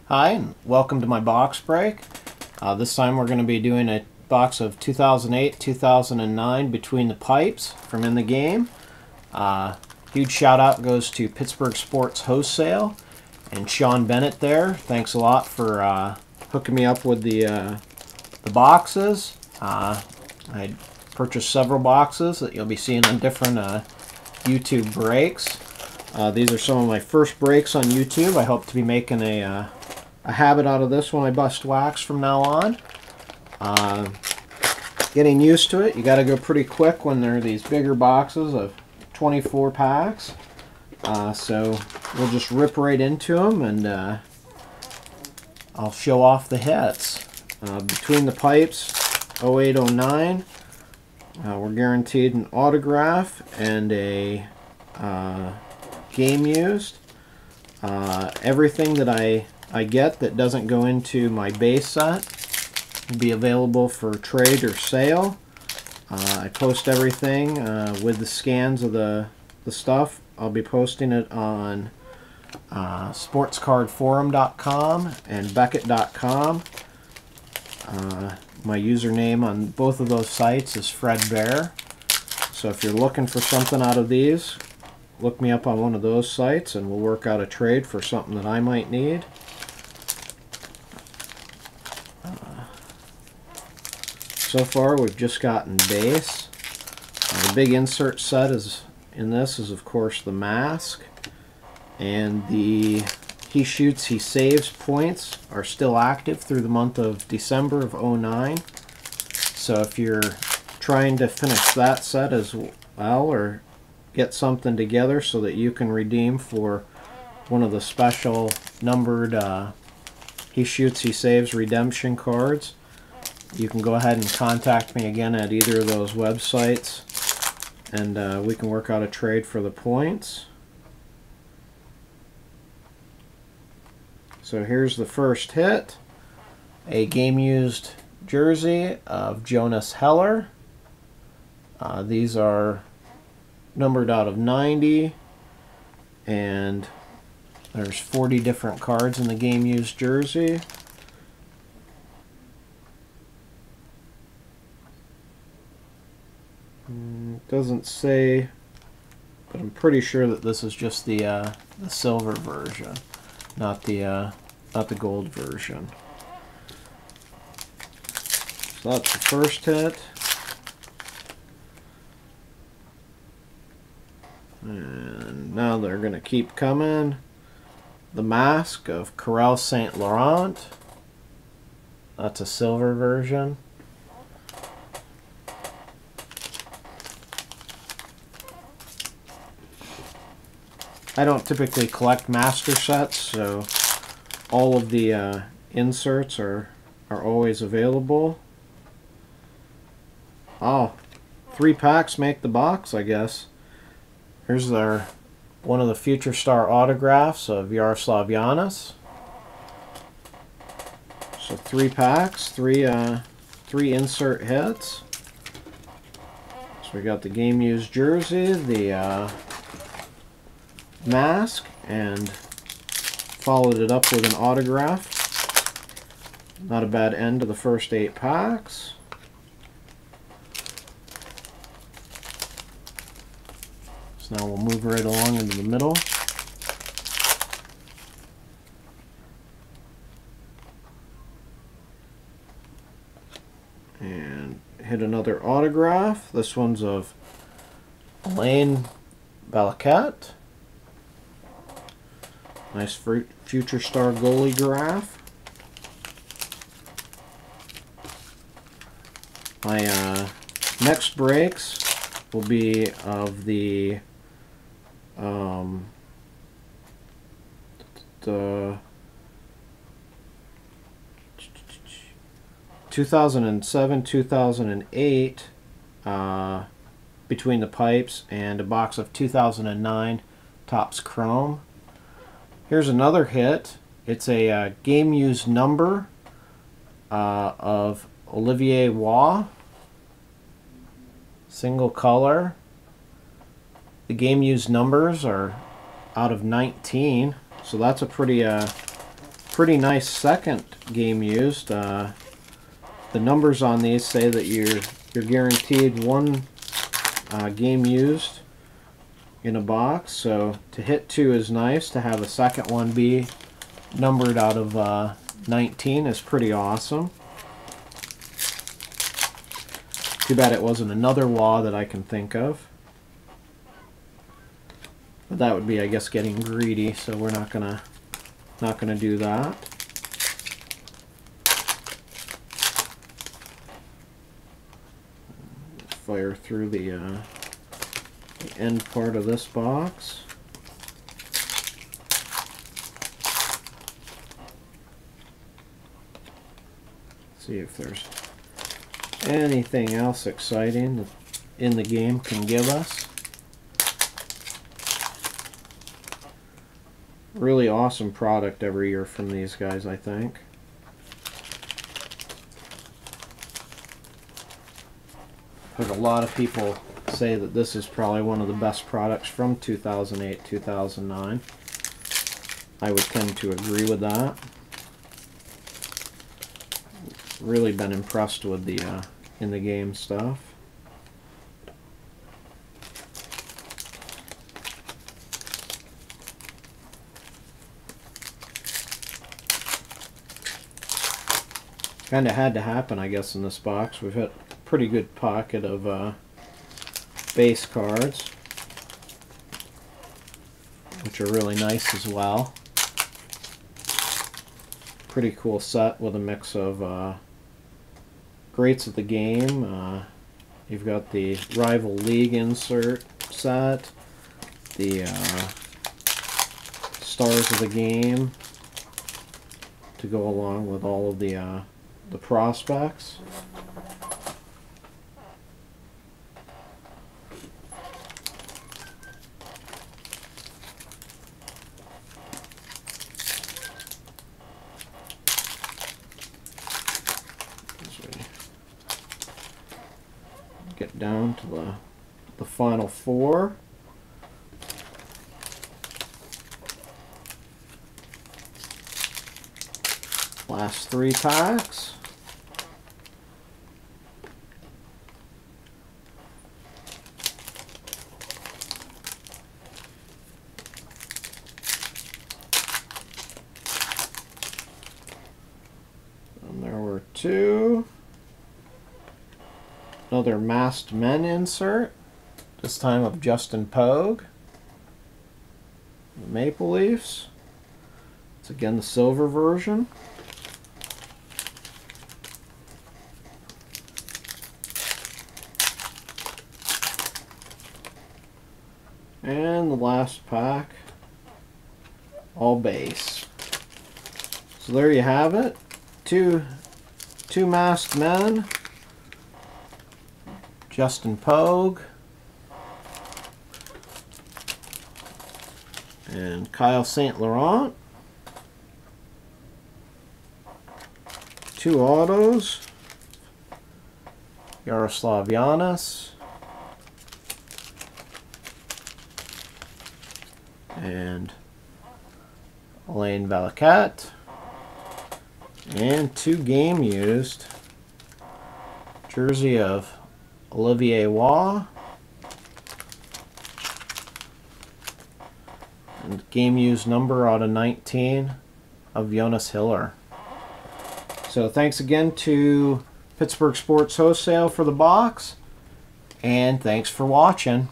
Hi, and welcome to my box break. This time we're going to be doing a box of 2008-2009 Between the Pipes from In the Game. Huge shout out goes to Pittsburgh Sports Wholesale and Sean Bennett there. Thanks a lot for hooking me up with the boxes. I purchased several boxes that you'll be seeing on different YouTube breaks. These are some of my first breaks on YouTube. I hope to be making a habit out of this when I bust wax from now on. Getting used to it, you got to go pretty quick when there are these bigger boxes of 24 packs. So we'll just rip right into them, and I'll show off the hits. Between the Pipes 08-09, we're guaranteed an autograph and a game used. Everything that I get that doesn't go into my base set will be available for trade or sale. I post everything with the scans of the stuff. I'll be posting it on sportscardforum.com and Beckett.com. My username on both of those sites is Fred Bear. So if you're looking for something out of these, look me up on one of those sites and we'll work out a trade for something that I might need. So far we've just gotten base. The big insert set is of course the mask, and the He Shoots, He Saves points are still active through the month of December of 09. So if you're trying to finish that set as well, or get something together so that you can redeem for one of the special numbered He Shoots, He Saves redemption cards, you can go ahead and contact me again at either of those websites, and we can work out a trade for the points. So here's the first hit, a game-used jersey of Jonas Heller. These are numbered out of 90, and there's 40 different cards in the game-used jersey. Doesn't say, but I'm pretty sure that this is just the silver version, not the gold version. So that's the first hit. And now they're going to keep coming. The Mask of Karel St. Laurent. That's a silver version. I don't typically collect master sets, so all of the inserts are always available. Oh, 3 packs make the box, I guess. Here's one of the Future Star autographs of Yaroslav Yanis. So 3 packs, three insert hits. So we got the game used jersey, the mask, and followed it up with an autograph. Not a bad end to the first 8 packs. So now we'll move right along into the middle. And hit another autograph. This one's of Alain Balaquet. Nice Future Star goalie graph. My next breaks will be of the 2007-2008 Between the Pipes, and a box of 2009 Topps Chrome. Here's another hit. It's a game-used number of Olivier Waugh. Single color. The game-used numbers are out of 19, so that's a pretty Pretty nice second game used. The numbers on these say that you're guaranteed one game used in a box. So to hit 2 is nice. To have a second one be numbered out of 19 is pretty awesome. Too bad it wasn't another law that I can think of. But that would be, I guess, getting greedy, so we're not gonna do that. Fire through the end part of this box. See if there's anything else exciting that in the game can give us. Really awesome product every year from these guys, I think. I've heard a lot of people say that this is probably one of the best products from 2008-2009. I would tend to agree with that. Really been impressed with the in the game stuff. Kind of had to happen, I guess, in this box. We've hit a pretty good pocket of base cards, which are really nice as well. Pretty cool set with a mix of greats of the game. You've got the Rival League insert set, the stars of the game to go along with all of the prospects. Get down to the final 4. Last 3 packs. And there were 2. Another Masked Men insert, this time of Justin Pogue. The Maple Leafs. It's again the silver version. And the last pack, all base. So there you have it. Two Masked Men. Justin Pogue and Kyle St. Laurent. 2 autos. Yaroslav Yanis and Alain Valakat, and 2 game used. Jersey of Olivier Waugh and game used number out of 19 of Jonas Hiller. So thanks again to Pittsburgh Sports Wholesale for the box, and thanks for watching.